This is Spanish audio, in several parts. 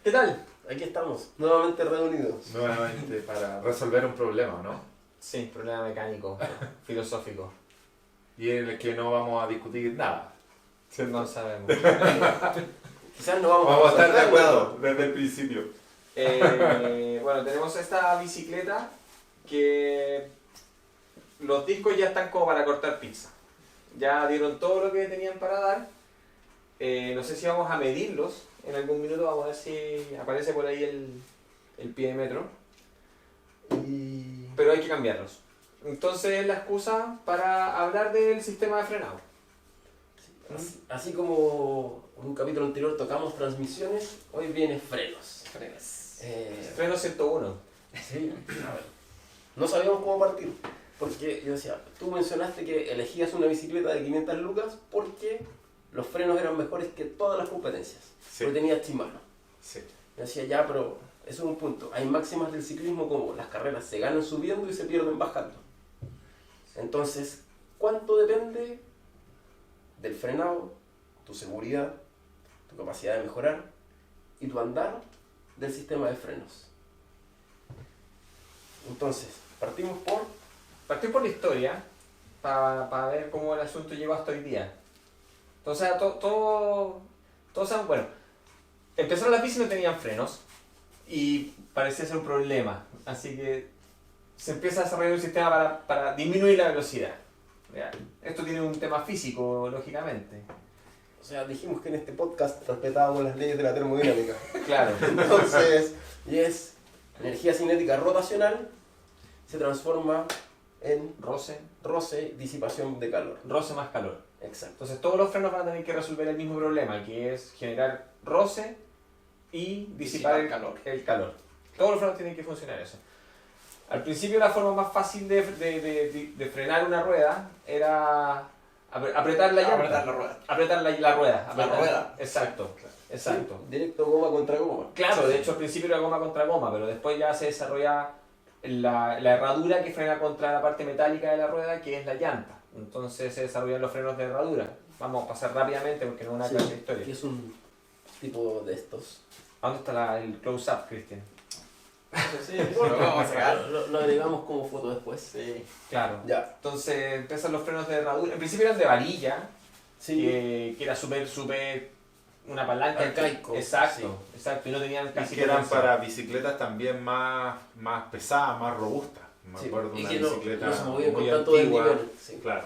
¿Qué tal? Aquí estamos, nuevamente reunidos. Nuevamente para resolver un problema, ¿no? Sí, problema mecánico, filosófico. Y en el que no vamos a discutir nada. No sabemos. Quizás no vamos Vamos a estar de resolver nada. acuerdo desde el principio. Bueno, tenemos esta bicicleta que los discos ya están como para cortar pizza. Ya dieron todo lo que tenían para dar. No sé si vamos a medirlos. En algún minuto vamos a ver si aparece por ahí el pie de metro. Pero hay que cambiarlos. Entonces es la excusa para hablar del sistema de frenado. Así como en un capítulo anterior tocamos transmisiones, hoy viene frenos. Freno 101. Sí, a ver. No sabíamos cómo partir. Porque yo decía, tú mencionaste que elegías una bicicleta de 500 lucas porque los frenos eran mejores que todas las competencias. Sí. Porque tenías Shimano. Sí. Yo decía, ya, pero eso es un punto. Hay máximas del ciclismo como las carreras se ganan subiendo y se pierden bajando. Entonces, ¿cuánto depende del frenado, tu seguridad, tu capacidad de mejorar y tu andar del sistema de frenos? Entonces, partimos por... Partir por la historia para ver cómo el asunto llegó hasta hoy día. Entonces, todos saben, bueno, empezaron las bicis y no tenían frenos y parecía ser un problema. Así que se empieza a desarrollar un sistema para disminuir la velocidad. Esto tiene un tema físico, lógicamente. O sea, dijimos que en este podcast respetábamos las leyes de la termodinámica. Claro. Entonces, y es energía cinética rotacional, se transforma en roce, disipación de calor. Roce más calor. Exacto. Entonces todos los frenos van a tener que resolver el mismo problema, que es generar roce y disipar el calor. Todos los frenos tienen que funcionar eso. Al principio la forma más fácil de frenar una rueda era apretar la llanta. Apretar la rueda. Exacto. Exacto. Sí, directo goma contra goma. Claro, de hecho al principio era goma contra goma, pero después ya se desarrolla la herradura que frena contra la parte metálica de la rueda, que es la llanta. Entonces se desarrollan los frenos de herradura. Vamos a pasar rápidamente porque no es una clase de historia. Que es un tipo de estos. ¿A dónde está el close-up, Cristian? Sí, lo vamos a sacar. Lo agregamos como foto después. Sí. Claro. Ya. Entonces empiezan los frenos de herradura. En principio eran de varilla, Sí. que era súper una palanca. Arcaico. Exacto, exacto. Y no tenían Y casi que eran potencia. para bicicletas también más pesadas, más robustas. Me Sí, acuerdo de y una que no bicicleta se movían con muy tanto antigua. desnivel. Sí. Claro.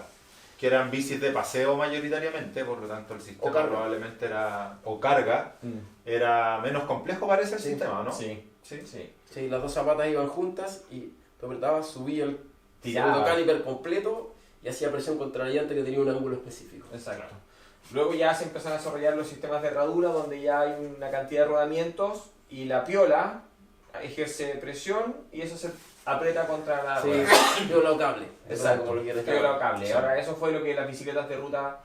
Que eran bicis de paseo mayoritariamente, por lo tanto el sistema carga. probablemente era... O carga. Era menos complejo parece el Sí. sistema, ¿no? Sí, Sí. sí. Sí, las dos zapatas iban juntas y tú apretabas, subía el Tiraba. segundo caliper completo y hacía presión contra la llanta que tenía un ángulo específico. Exacto. Luego ya se empiezan a desarrollar los sistemas de herradura donde ya hay una cantidad de rodamientos y la piola ejerce presión y eso se aprieta contra la Sí, rueda. piola o cable. Exacto, Como lo quieres piola o llamar. cable. Sí. Ahora eso fue lo que las bicicletas de ruta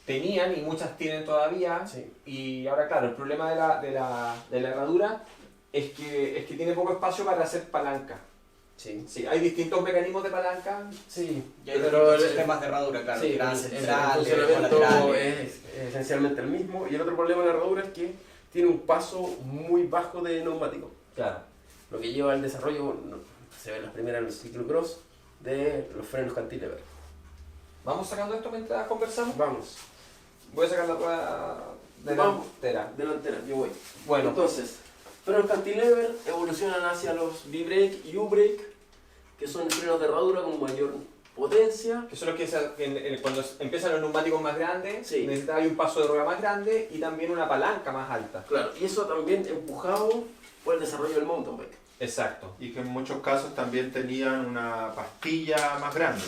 tenían y muchas tienen todavía. Sí. Y ahora claro, el problema de la herradura es que tiene poco espacio para hacer palanca. Sí. Sí, hay distintos mecanismos de palanca. Sí, Y hay pero distintos el- sistemas de herradura, claro. sí, gran el central, funcionamiento laterales. es esencialmente el mismo. Y el otro problema de la herradura es que tiene un paso muy bajo de neumático. Claro. Lo que lleva al desarrollo, se ve en las primeras en el ciclocross, de los frenos cantilever. Vamos sacando esto mientras conversamos. Vamos, Voy a sacar la rueda Vamos. delantera. delantera, yo voy. Bueno, Entonces, frenos cantilever evolucionan hacia los V-brake y U-brake, que son frenos de herradura con mayor potencia. que son los que cuando empiezan los neumáticos más grandes, Sí. necesitaba un paso de rueda más grande y también una palanca más alta. Claro, y eso también empujado por el desarrollo del mountain bike. Exacto. Y que en muchos casos también tenían una pastilla más grande.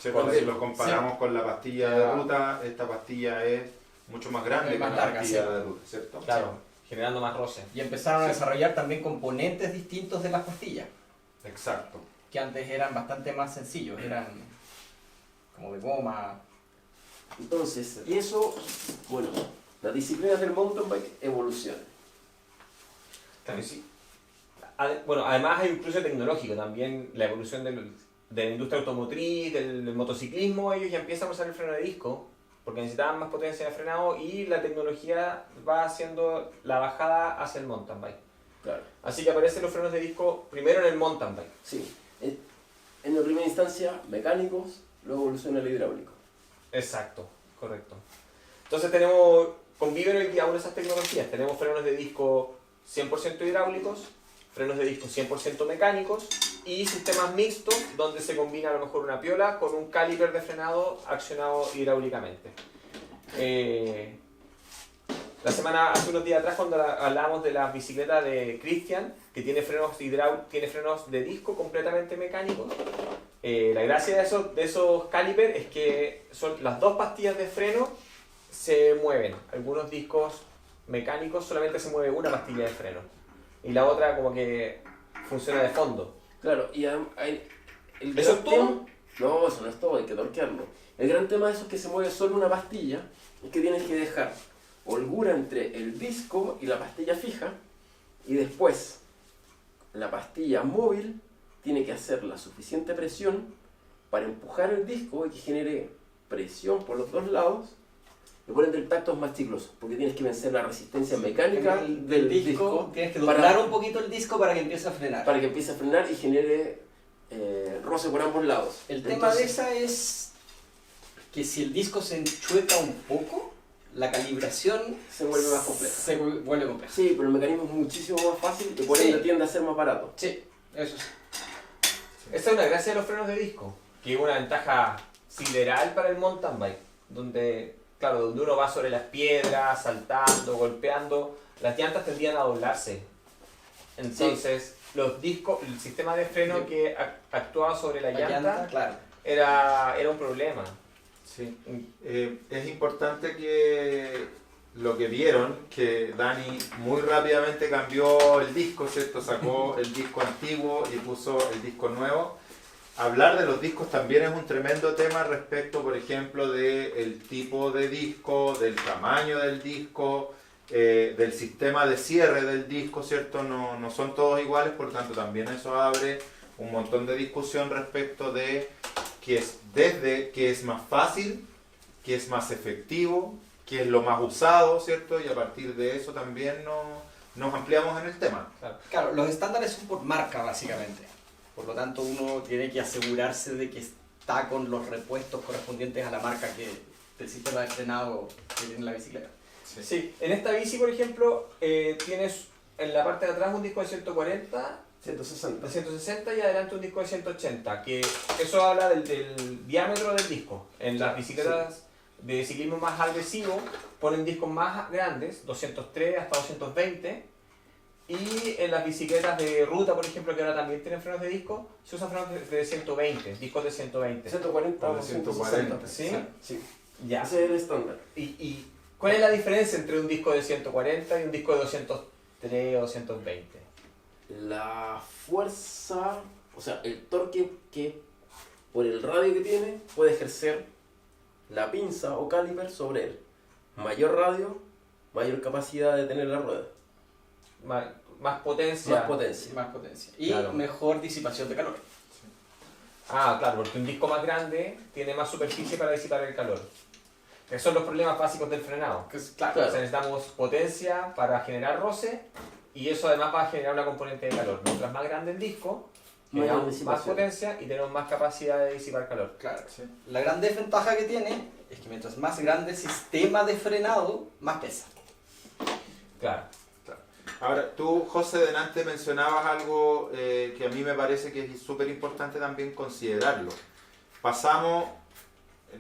¿Cierto? Correcto. Si lo comparamos con la pastilla de ruta, esta pastilla es mucho más grande Es que más la larga, pastilla sí. de ruta, ¿cierto? Claro, generando más roce. Y empezaron a Sí. desarrollar también componentes distintos de las pastillas, Exacto. que antes eran bastante más sencillos, eran como de goma. Entonces, y eso, bueno, las disciplinas del mountain bike evolucionan. Claro, y sí. Bueno, además hay un cruce tecnológico también, la evolución de la industria automotriz, del motociclismo, ellos ya empiezan a usar el freno de disco porque necesitaban más potencia de frenado y la tecnología va haciendo la bajada hacia el mountain bike. Claro. Así que aparecen los frenos de disco primero en el mountain bike. Sí. En la primera instancia, mecánicos, luego evoluciona el hidráulico. Exacto, correcto. Entonces conviven hoy día aún esas tecnologías. Tenemos frenos de disco 100% hidráulicos, frenos de disco 100% mecánicos y sistemas mixtos donde se combina a lo mejor una piola con un caliper de frenado accionado hidráulicamente. Hace unos días atrás, cuando hablábamos de la bicicleta de Christian, que tiene frenos de disco completamente mecánicos, la gracia de esos calipers es que son las dos pastillas de freno se mueven. Algunos discos mecánicos solamente se mueve una pastilla de freno y la otra como que funciona de fondo. Claro, y ¿Eso es todo? No, eso no es todo, hay que torquearlo. El gran tema de eso es que se mueve solo una pastilla, es que tienes que dejar holgura entre el disco y la pastilla fija, y después la pastilla móvil tiene que hacer la suficiente presión para empujar el disco y que genere presión por los dos lados, y por ende el tacto es más chicloso, porque tienes que vencer la resistencia mecánica del disco. Tienes que doblar un poquito el disco para que empiece a frenar. Para que empiece a frenar y genere roce por ambos lados. El tema de esa es que si el disco se enchueca un poco, la calibración se vuelve más compleja. Se vuelve compleja. Sí, pero el mecanismo es muchísimo más fácil y por ende tiende a ser más barato. Sí, eso sí. Esa es una gracia de los frenos de disco, que es una ventaja sideral para el mountain bike, donde uno va sobre las piedras, saltando, golpeando, las llantas tendían a doblarse. Entonces, los discos, el sistema de freno que actuaba sobre la llanta claro, era un problema. Sí. Es importante que lo que vieron, que Dani muy rápidamente cambió el disco, ¿cierto? Sacó el disco antiguo y puso el disco nuevo. Hablar de los discos también es un tremendo tema respecto, por ejemplo, del tipo de disco, del tamaño del disco, del sistema de cierre del disco, ¿cierto? No son todos iguales, por tanto también eso abre un montón de discusión respecto de qué es más fácil, qué es más efectivo, qué es lo más usado, ¿cierto? Y a partir de eso también nos ampliamos en el tema. Claro, los estándares son por marca básicamente. Por lo tanto, uno tiene que asegurarse de que está con los repuestos correspondientes a la marca del sistema de frenado que tiene la bicicleta. Sí, en esta bici, por ejemplo, tienes en la parte de atrás un disco de 140, 160. de 160 y adelante un disco de 180, que eso habla del diámetro del disco. En las bicicletas de ciclismo más agresivo ponen discos más grandes, 203 hasta 220, y en las bicicletas de ruta, por ejemplo, que ahora también tienen frenos de disco, se usan frenos de 120, discos de 120. 140 o o 140. 160. ¿Sí? Sí. Ya. Ese es el estándar. ¿Y cuál es la diferencia entre un disco de 140 y un disco de 203 o 220? La fuerza, o sea, el torque que por el radio que tiene puede ejercer la pinza o caliper sobre él. Mayor radio, mayor capacidad de tener la rueda. Más potencia. Más potencia. Más potencia. Y Claro. mejor disipación de calor. Ah, claro, porque un disco más grande tiene más superficie para disipar el calor. Esos son los problemas básicos del frenado. Claro. O sea, necesitamos potencia para generar roce y eso además va a generar una componente de calor. Mientras más grande el disco, Mayor generamos más disipación. potencia y tenemos más capacidad de disipar calor. Claro. Sí. La gran desventaja que tiene es que mientras más grande el sistema de frenado, más pesa. Claro. Ahora, tú, José, delante mencionabas algo que a mí me parece que es súper importante también considerarlo. Pasamos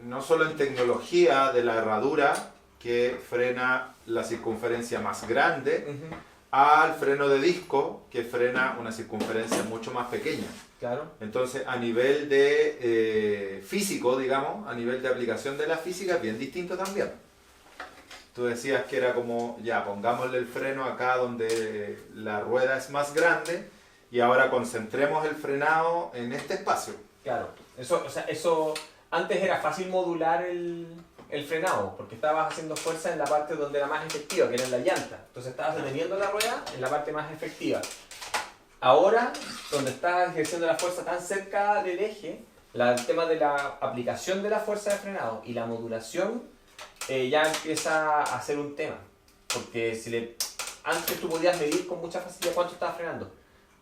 no solo en tecnología de la herradura, que frena la circunferencia más grande, Ujú. al freno de disco, que frena una circunferencia mucho más pequeña. Claro. Entonces, a nivel de físico, digamos, a nivel de aplicación de la física, es bien distinto también. Tú decías que era como, ya, pongámosle el freno acá donde la rueda es más grande y ahora concentremos el frenado en este espacio. Claro. Eso antes era fácil modular el frenado, porque estabas haciendo fuerza en la parte donde era más efectiva, que era en la llanta. Entonces estabas deteniendo la rueda en la parte más efectiva. Ahora, donde estás ejerciendo la fuerza tan cerca del eje, el tema de la aplicación de la fuerza de frenado y la modulación ya empieza a ser un tema. Porque antes tú podías medir con mucha facilidad cuánto estabas frenando.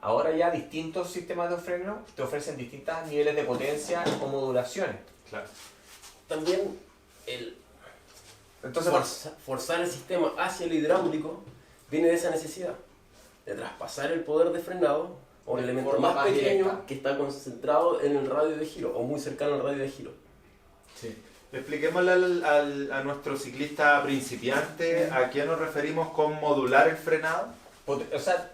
Ahora ya distintos sistemas de freno te ofrecen distintos niveles de potencia o modulaciones. Claro. También el Entonces, forzar el sistema hacia el hidráulico viene de esa necesidad de traspasar el poder de frenado a un De elemento forma más más pequeño directa. que está concentrado en el radio de giro o muy cercano al radio de giro. Sí. Expliquémosle a nuestro ciclista principiante a qué nos referimos con modular el frenado. o sea,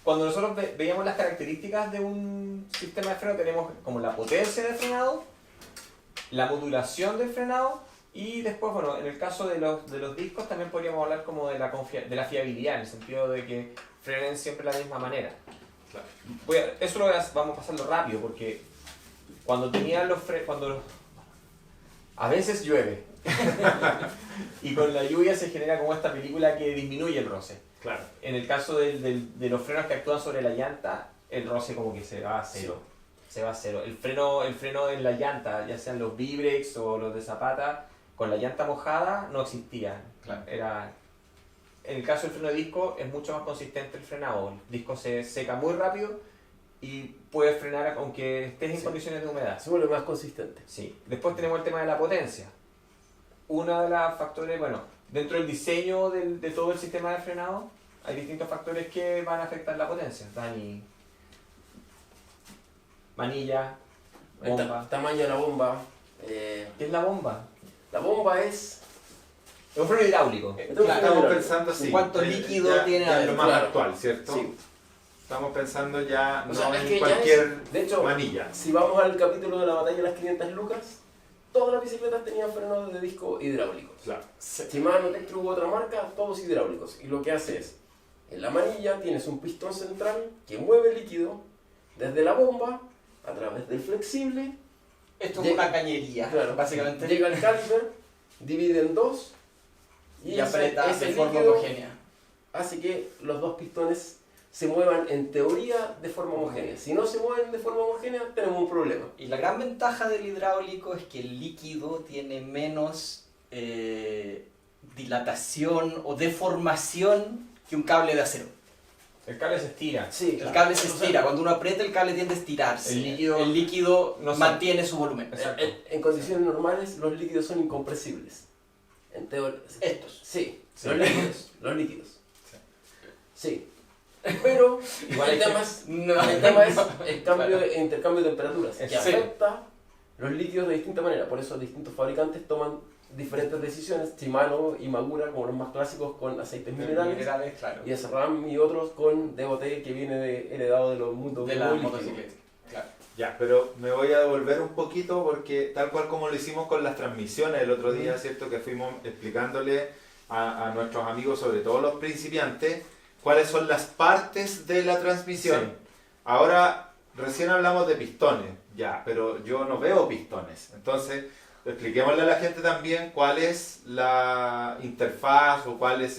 cuando nosotros veíamos las características de un sistema de freno, tenemos como la potencia de frenado, la modulación del frenado, y después, bueno, en el caso de los discos también podríamos hablar como de la fiabilidad, en el sentido de que frenen siempre de la misma manera. Claro. Eso vamos a pasarlo rápido, porque cuando tenían los frenos, a veces llueve, y con la lluvia se genera como esta película que disminuye el roce. Claro. En el caso de los frenos que actúan sobre la llanta, el roce como que se va a cero. Se va a cero. El freno en la llanta, ya sean los V-Brakes o los de Zapata, con la llanta mojada no existía. Claro. En el caso del freno de disco es mucho más consistente el frenado. El disco se seca muy rápido y puedes frenar aunque estés en condiciones de humedad. Se vuelve más consistente. Sí. Después tenemos el tema de la potencia. Uno de los factores, bueno, dentro del diseño de todo el sistema de frenado, hay distintos factores que van a afectar la potencia. Dani, manilla, bomba. El tamaño de la bomba. ¿Qué es la bomba? La bomba es... Es un freno hidráulico. Estamos pensando así. ¿Cuánto líquido tiene ya adentro? lo más Claro. actual, ¿cierto? Sí. Estamos pensando ya O no sea, es en que ya cualquier de hecho, manilla. si vamos al capítulo de la batalla de las 500 lucas, todas las bicicletas tenían frenos de disco hidráulicos. Claro. Shimano, Tektro u otra marca, todos hidráulicos. Y lo que hace es, en la manilla tienes un pistón central que mueve líquido desde la bomba a través del flexible. Esto es Llega- una cañería, Claro, básicamente. Llega al caliper, divide en dos Y aprieta ese de forma líquido homogénea. hace que los dos pistones se muevan en teoría de forma homogénea. Si no se mueven de forma homogénea, tenemos un problema. Y la gran ventaja del hidráulico es que el líquido tiene menos dilatación o deformación que un cable de acero. El cable se estira. Sí, El cable se estira, cuando uno aprieta el cable tiende a estirarse. El líquido no mantiene su volumen. Exacto. En condiciones normales, los líquidos son incompresibles. En teoría. Estos. Sí, Sí. los líquidos. Sí. Pero Igual el hay tema que- es, No. el tema es el cambio de intercambio de temperaturas, que Exacto. afecta los líquidos de distinta manera. Por eso distintos fabricantes toman diferentes decisiones. Shimano y Magura, como los más clásicos, con aceites minerales. Claro. Y SRAM y otros con DOT, que viene heredado de los mundos De la muy líquidos. motocicleta. Claro. Ya, pero me voy a devolver un poquito porque tal cual como lo hicimos con las transmisiones el otro día, ¿cierto? Que fuimos explicándole a nuestros amigos, sobre todo los principiantes, cuáles son las partes de la transmisión. Sí. Ahora, recién hablamos de pistones, ya, pero yo no veo pistones. Entonces, expliquémosle a la gente también cuál es la interfaz o cuáles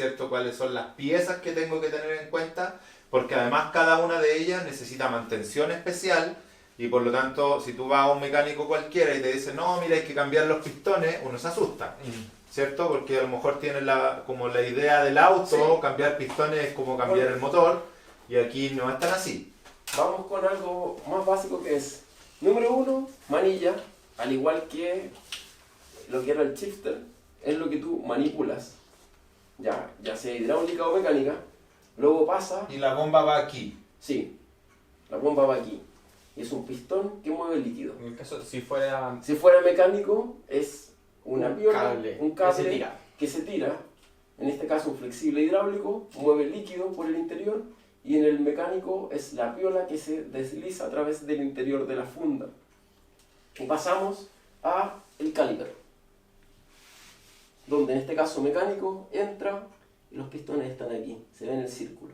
son las piezas que tengo que tener en cuenta, porque además cada una de ellas necesita mantención especial y por lo tanto, si tú vas a un mecánico cualquiera y te dice, no, mira, hay que cambiar los pistones, uno se asusta. ¿Cierto? Porque a lo mejor tiene como la idea del auto, Sí. cambiar pistones es como cambiar el motor, y aquí no es tan así. Vamos con algo más básico que es, número 1, manilla, al igual que lo que era el shifter, es lo que tú manipulas, ya sea hidráulica o mecánica, luego pasa, Y la bomba va aquí. sí, la bomba va aquí, y es un pistón que mueve líquido. En el caso, si fuera... Si fuera mecánico, es una piola, un que cable se tira. que se tira, en este caso un flexible hidráulico, mueve líquido por el interior, y en el mecánico es la piola que se desliza a través del interior de la funda. Y pasamos a el caliper, donde en este caso mecánico entra y los pistones están aquí, se ven en el círculo,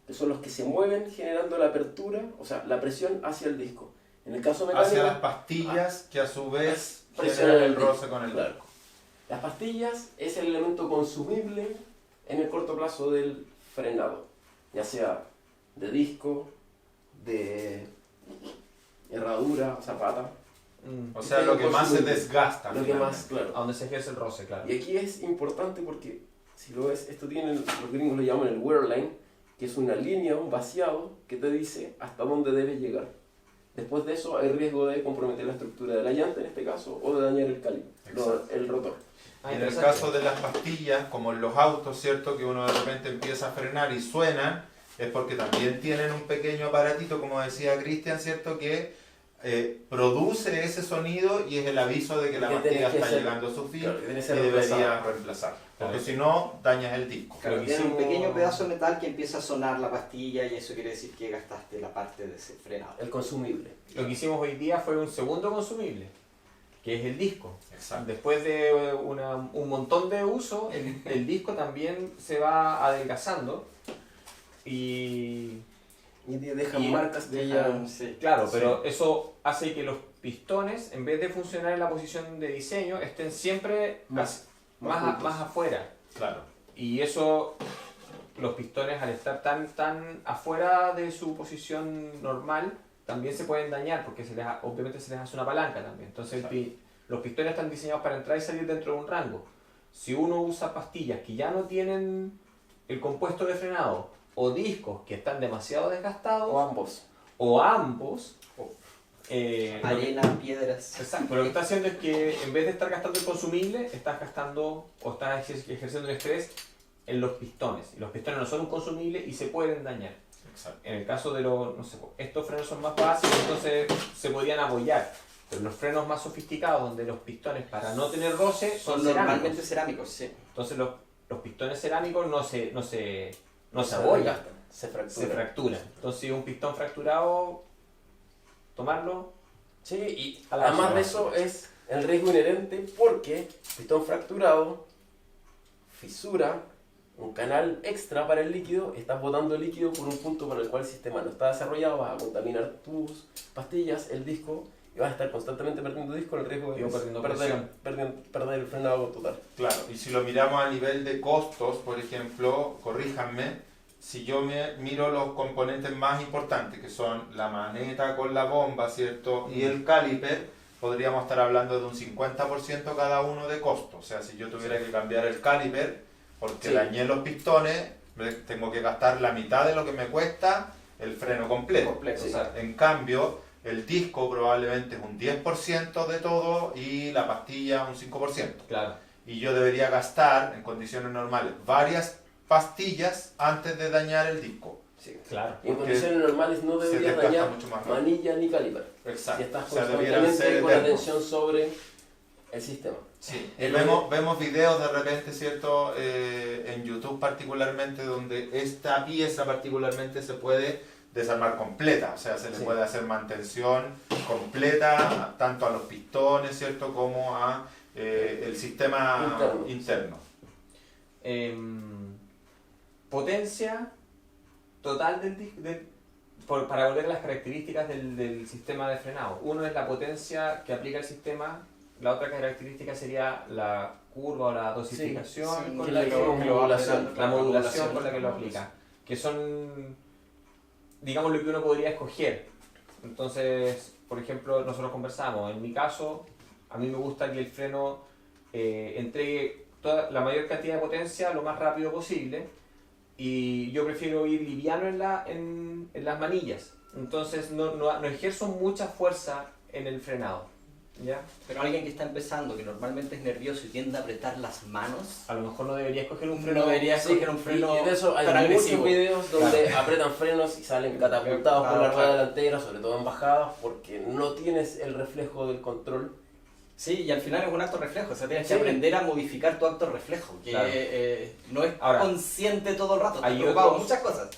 que son los que se mueven generando la apertura, o sea, la presión hacia el disco. En el caso mecánico, Hacia las pastillas que a su vez presionan generan el disco. roce con el Claro. disco. Las pastillas es el elemento consumible en el corto plazo del frenado, ya sea de disco, de herradura, zapata. O sea, lo que más se desgasta. Lo que más, claro. A donde se ejerce el roce, claro. Y aquí es importante porque, si lo ves, esto tiene, los gringos lo llaman el wear line, que es una línea, un vaciado, que te dice hasta dónde debes llegar. Después de eso hay riesgo de comprometer la estructura de la llanta, en este caso, o de dañar el calibre, el rotor. En el caso de las pastillas, como en los autos, ¿cierto? Que uno de repente empieza a frenar y suenan, es porque también tienen un pequeño aparatito, como decía Cristian, ¿cierto? Que produce ese sonido y es el aviso de que la pastilla está llegando a su fin, claro, y debería reemplazar. Porque si no, dañas el disco. Claro, tiene un pequeño pedazo de metal que empieza a sonar la pastilla y eso quiere decir que gastaste la parte de ese frenado. El consumible. Lo que hicimos hoy día fue un segundo consumible, que es el disco. Exacto. Después de un montón de uso, el disco también se va adelgazando y dejan marcas que ya... Sí. claro, pero eso hace que los pistones, en vez de funcionar en la posición de diseño, estén siempre más afuera. Claro. Y eso, los pistones al estar tan afuera de su posición normal, también se pueden dañar porque obviamente se les hace una palanca también. Entonces los pistones están diseñados para entrar y salir dentro de un rango. Si uno usa pastillas que ya no tienen el compuesto de frenado o discos que están demasiado desgastados O ambos. Arena, piedras. Exacto, pero lo que está haciendo es que en vez de estar gastando el consumible, estás gastando o estás ejerciendo el estrés en los pistones. Y los pistones no son un consumible y se pueden dañar. Exacto. En el caso de los, no sé, estos frenos son más básicos, entonces se podrían apoyar. Pero los frenos más sofisticados, donde los pistones para no tener roce Son cerámicos. normalmente cerámicos, sí. Entonces los pistones cerámicos no se se abollan, desgastan, se se fracturan. Entonces un pistón fracturado, tomarlo. Sí, y A la además basura. de eso es el riesgo inherente porque pistón fracturado, fisura, un canal extra para el líquido, estás botando líquido por un punto para el cual el sistema no está desarrollado, vas a contaminar tus pastillas, el disco, y vas a estar constantemente perdiendo disco, el riesgo de perdiendo presión. perder el frenado total. Claro, y si lo miramos a nivel de costos, por ejemplo, corríjanme, si yo miro los componentes más importantes, que son la maneta con la bomba, ¿cierto? Y el caliper, podríamos estar hablando de un 50% cada uno de costo. O sea, si yo tuviera que cambiar el caliper, porque dañé los pistones, tengo que gastar la mitad de lo que me cuesta el freno completo. Sí. O sea, en cambio, el disco probablemente es un 10% de todo y la pastilla un 5%. Claro. Y yo debería gastar, en condiciones normales, varias pastillas antes de dañar el disco. Sí, claro. Y en Porque condiciones normales no se deberías desgasta dañar mucho más rápido. manilla ni caliper. Exacto. Si estás O sea, debieran constantemente ser con la eternos. tensión sobre el sistema. Sí, y vemos videos de repente, ¿cierto? En YouTube particularmente, donde esta pieza particularmente se puede desarmar completa, o sea, se le puede hacer mantención completa tanto a los pistones, ¿cierto? Como a el sistema interno. Potencia total para volver a las características del sistema de frenado. Uno es la potencia que aplica el sistema. La otra característica sería la curva o la dosificación Sí, con que la la que modulación, la modulación con la que lo modulación. aplica. Que son, digamos, lo que uno podría escoger. Entonces, por ejemplo, nosotros conversamos. En mi caso, a mí me gusta que el freno entregue la mayor cantidad de potencia lo más rápido posible. Y yo prefiero ir liviano en las manillas. Entonces, no ejerzo mucha fuerza en el frenado. ¿Ya? Pero alguien que está empezando, que normalmente es nervioso y tiende a apretar las manos, A lo mejor no debería escoger un freno. no debería escoger un Y freno de eso hay tan muchos agresivo. videos donde apretan frenos y salen catapultados por la rueda delantera, sobre todo en bajadas, porque no tienes el reflejo del control. Sí, y al final es un acto reflejo, o sea, tienes que Sí. aprender a modificar tu acto reflejo, que Claro. No es Ahora, consciente todo el rato, te hay preocupado otros- muchas cosas.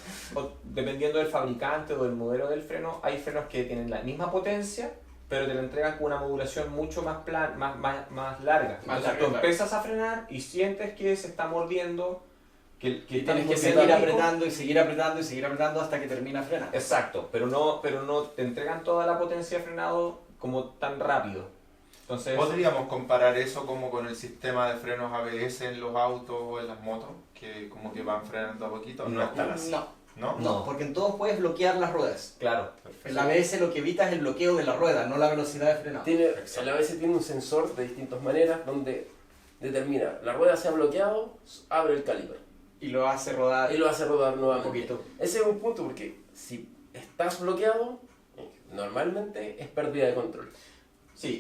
Dependiendo del fabricante o del modelo del freno, hay frenos que tienen la misma potencia, pero te lo entregan con una modulación mucho más más larga. Más Entonces larga, tú claro. empiezas a frenar y sientes que se está mordiendo, que Y está tienes que mordiendo seguir el disco. apretando y seguir apretando y seguir apretando hasta que termina frenando. Exacto, pero no te entregan toda la potencia de frenado como tan rápido. Entonces, ¿Podríamos comparar eso como con el sistema de frenos ABS en los autos o en las motos? Que como que van frenando a poquito. No es tan así. No, ¿No? porque en todos puedes bloquear las ruedas. claro, El ABS lo que evita es el bloqueo de la rueda, no la velocidad de frenado. El ABS tiene un sensor de distintas maneras donde determina, la rueda se ha bloqueado, abre el caliper Y lo hace rodar y lo hace rodar un nuevamente. poquito. Ese es un punto porque si estás bloqueado, normalmente es pérdida de control. sí,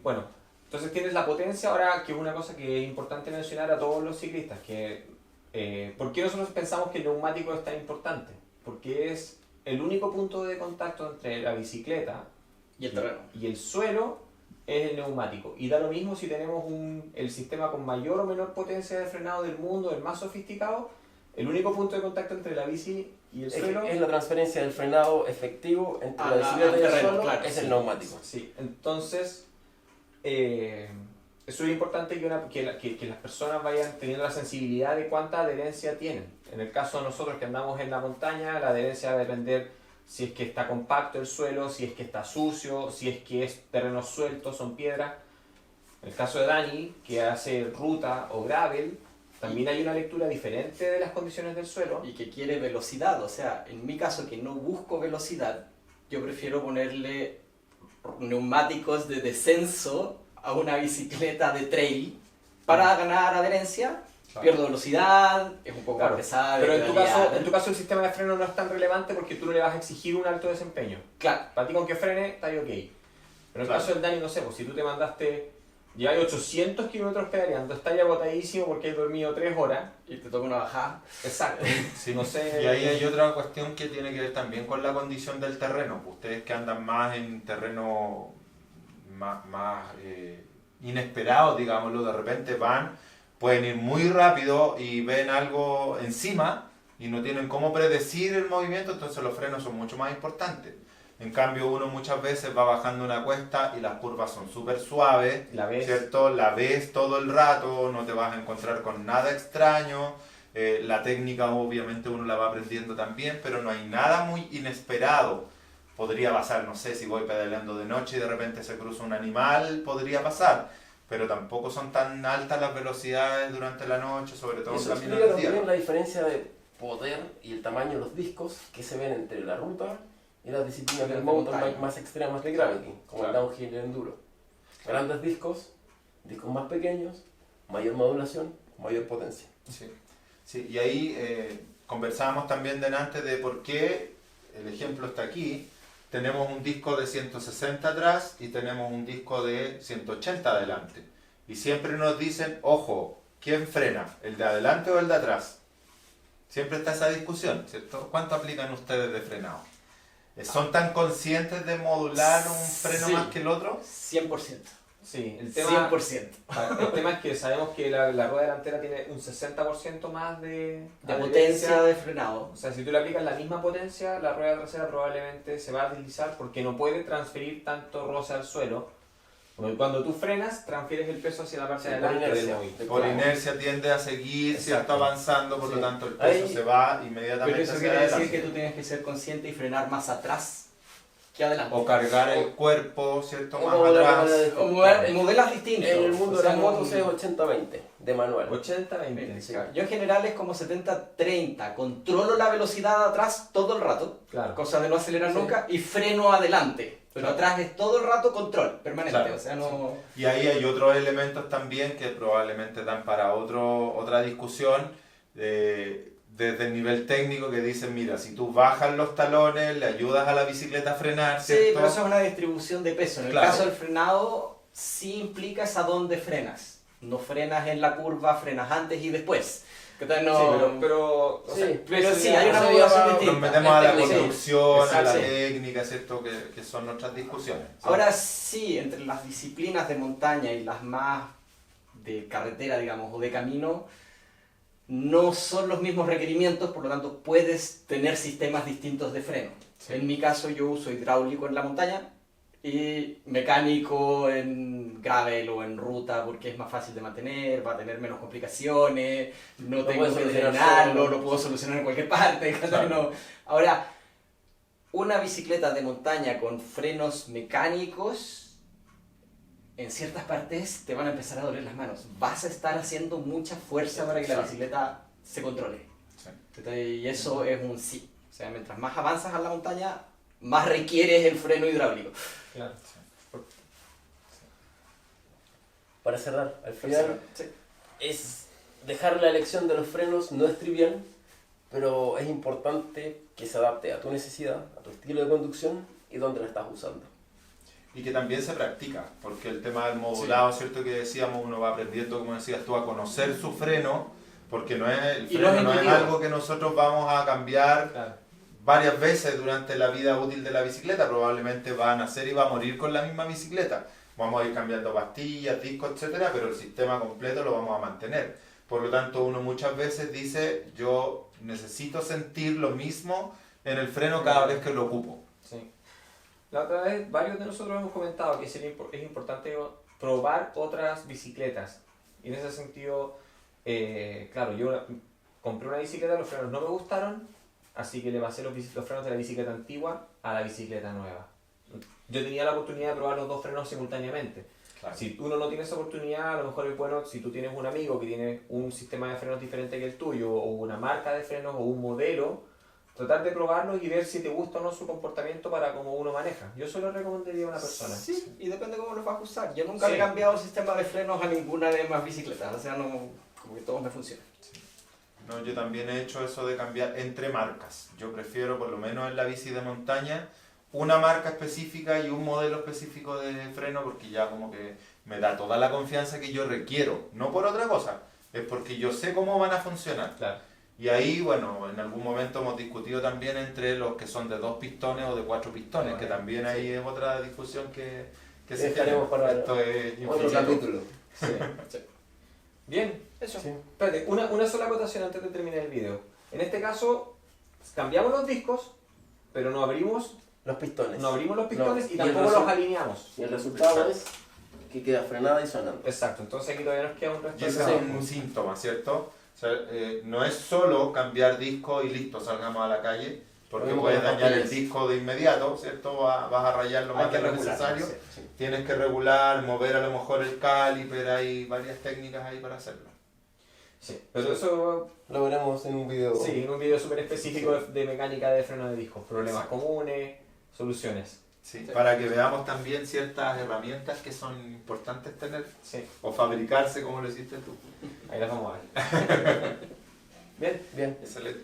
bueno, entonces tienes la potencia ahora, que es una cosa que es importante mencionar a todos los ciclistas, que ¿por qué nosotros pensamos que el neumático es tan importante? Porque es el único punto de contacto entre la bicicleta Y el terreno. y el suelo es el neumático. Y da lo mismo si tenemos el sistema con mayor o menor potencia de frenado del mundo, el más sofisticado, el único punto de contacto entre la bici y el suelo Es la transferencia del frenado efectivo entre Ah, la bicicleta al y el terreno, suelo, claro, es sí. el neumático. Sí, entonces eso es importante que las personas vayan teniendo la sensibilidad de cuánta adherencia tienen. En el caso de nosotros que andamos en la montaña, la adherencia va a depender si es que está compacto el suelo, si es que está sucio, si es que es terreno suelto, son piedras. En el caso de Dani, que hace ruta o gravel, también hay una lectura diferente de las condiciones del suelo. Y que quiere velocidad, o sea, en mi caso que no busco velocidad, yo prefiero ponerle neumáticos de descenso a una bicicleta de trail para ganar adherencia. Pierdo velocidad, es un poco Claro, más pesada. pero de en pedalear. tu caso el sistema de freno no es tan relevante porque tú no le vas a exigir un alto desempeño. Claro, Para ti con que frene, está ahí ok. Pero en el Claro. caso del Dani, no sé, pues si tú te mandaste, llevas 800 kilómetros pedaleando, estás ya agotadísimo porque has dormido 3 horas. y te toca una bajada. Exacto. Sí, No sé. Y ahí hay otra cuestión que tiene que ver también con la condición del terreno. Ustedes que andan más en terreno más inesperados, digámoslo, de repente pueden ir muy rápido y ven algo encima y no tienen cómo predecir el movimiento, entonces los frenos son mucho más importantes. En cambio, uno muchas veces va bajando una cuesta y las curvas son súper suaves, La ves. ¿cierto? La ves todo el rato, no te vas a encontrar con nada extraño. La técnica obviamente uno la va aprendiendo también, pero no hay nada muy inesperado. Podría pasar, no sé, si voy pedaleando de noche y de repente se cruza un animal, podría pasar. Pero tampoco son tan altas las velocidades durante la noche, sobre todo en Eso camino explica del día. también la diferencia de poder y el tamaño de los discos que se ven entre la ruta y las disciplinas del De mountain montaña. bike más extremas de gravity, como Claro. el downhill y el enduro. Grandes discos, discos más pequeños, mayor modulación, mayor potencia. Sí, sí, y ahí conversábamos también delante de por qué, el ejemplo está aquí, tenemos un disco de 160 atrás y tenemos un disco de 180 adelante. Y siempre nos dicen, ojo, ¿quién frena? ¿El de adelante o el de atrás? Siempre está esa discusión, ¿cierto? ¿Cuánto aplican ustedes de frenado? ¿Son tan conscientes de modular un freno Sí. más que el otro? 100%. Sí, el tema, 100%. el tema es que sabemos que la rueda delantera tiene un 60% más de De adherencia. potencia de frenado. O sea, si tú le aplicas la misma potencia, la rueda trasera probablemente se va a deslizar porque no puede transferir tanto roce al suelo. Porque cuando tú frenas, transfieres el peso hacia la parte Sí, de por adelante del inercia. movimiento. Por inercia tiende a seguir, ¿cierto? Exacto. Avanzando, por Sí. lo tanto el peso Ahí- se va Pero inmediatamente eso hacia quiere decir adelante. que tú tienes que ser consciente y frenar más atrás que adelante. O cargar el cuerpo, ¿cierto? O Más modular la atrás. manera de- O modelas distintos. En el mundo O de sea, las motos no- es 80-20, de manual. 80-20. Sí. Yo en general es como 70-30. Controlo la velocidad atrás todo el rato, Claro. cosa de no acelerar Sí. nunca, y freno adelante. Pero Claro. atrás es todo el rato control, permanente. Claro. O sea, no... Y ahí hay otros elementos también que probablemente dan para otra discusión desde el nivel técnico que dicen, mira, si tú bajas los talones, le ayudas a la bicicleta a frenar, Sí, ¿cierto? pero eso es una distribución de peso. En el Claro. caso del frenado, sí implicas a dónde frenas. No frenas en la curva, frenas antes y después. Que tal no... Sí, pero Sí, pero eso sí, ya- hay una eso modulación ya va- distinta. Nos metemos a la técnica. construcción, a la Sí. técnica, ¿cierto? Que son otras discusiones. Ahora sí, entre las disciplinas de montaña y las más de carretera, digamos, o de camino, no son los mismos requerimientos, por lo tanto puedes tener sistemas distintos de freno. Sí. En mi caso yo uso hidráulico en la montaña y mecánico en gravel o en ruta porque es más fácil de mantener, va a tener menos complicaciones, no Lo tengo puedes que solucionar drenarlo, solo. lo puedo solucionar en cualquier parte. Claro. No. Ahora, una bicicleta de montaña con frenos mecánicos en ciertas partes te van a empezar a doler las manos. Vas a estar haciendo mucha fuerza para que la Exacto. bicicleta se controle. Sí. Y eso es un sí. O sea, mientras más avanzas a la montaña, más requieres el freno hidráulico. Claro. Para cerrar, al final Sí. es dejar la elección de los frenos, no es trivial, pero es importante que se adapte a tu necesidad, a tu estilo de conducción y dónde la estás usando. Y que también se practica, porque el tema del modulado, ¿cierto? Que decíamos, uno va aprendiendo, como decías tú, a conocer su freno, porque no es, el Y no freno es no es intuitivo. algo que nosotros vamos a cambiar Claro. varias veces durante la vida útil de la bicicleta. Probablemente va a nacer y va a morir con la misma bicicleta. Vamos a ir cambiando pastillas, discos, etcétera, pero el sistema completo lo vamos a mantener. Por lo tanto, uno muchas veces dice, yo necesito sentir lo mismo en el freno cada vez que lo ocupo. Sí. La otra vez, varios de nosotros hemos comentado que es importante probar otras bicicletas. Y en ese sentido, claro, yo compré una bicicleta, los frenos no me gustaron, así que le pasé los frenos de la bicicleta antigua a la bicicleta nueva. Yo tenía la oportunidad de probar los dos frenos simultáneamente. Claro. Si uno no tiene esa oportunidad, a lo mejor es bueno, si tú tienes un amigo que tiene un sistema de frenos diferente que el tuyo, o una marca de frenos, o un modelo, tratar de probarlos y ver si te gusta o no su comportamiento para cómo uno maneja. Yo eso lo recomendaría a una persona. Sí, y depende cómo los vas a usar. Yo nunca Sí. le he cambiado el sistema de frenos a ninguna de mis bicicletas. O sea, no, como que todos me funcionan. No, yo también he hecho eso de cambiar entre marcas. Yo prefiero, por lo menos en la bici de montaña, una marca específica y un modelo específico de freno, porque ya como que me da toda la confianza que yo requiero. No por otra cosa, es porque yo sé cómo van a funcionar. Claro. Y ahí, bueno, en algún momento hemos discutido también entre los que son de 2 pistones o de 4 pistones, que también ahí es otra discusión que se Dejaremos tiene. para Esto es otro infinito. capítulo. Sí. Sí. Bien, eso. Sí. Espérate, una sola acotación antes de terminar el video. En este caso, cambiamos los discos, pero no abrimos Los pistones. los pistones No, y y tampoco el los alineamos. Y el resultado es que queda frenada y sonando. Exacto, entonces aquí todavía nos queda un resto Y ese de es trabajo. un síntoma, ¿cierto? O sea, no es solo cambiar disco y listo, salgamos a la calle, porque Lo mismo puedes con las dañar el pastillas. disco de inmediato, ¿cierto? Vas a rayar lo Hay más que de lo regular, necesario. sí, sí. Tienes que regular, mover a lo mejor el caliper, hay varias técnicas ahí para hacerlo. Sí, pero eso Lo veremos en un video. sí, en un video súper específico de mecánica de freno de discos, problemas comunes, soluciones. Sí, Sí. para que veamos también ciertas herramientas que son importantes tener, Sí, o fabricarse como lo hiciste tú. ahí las vamos a ver. Bien. Bien. Excelente.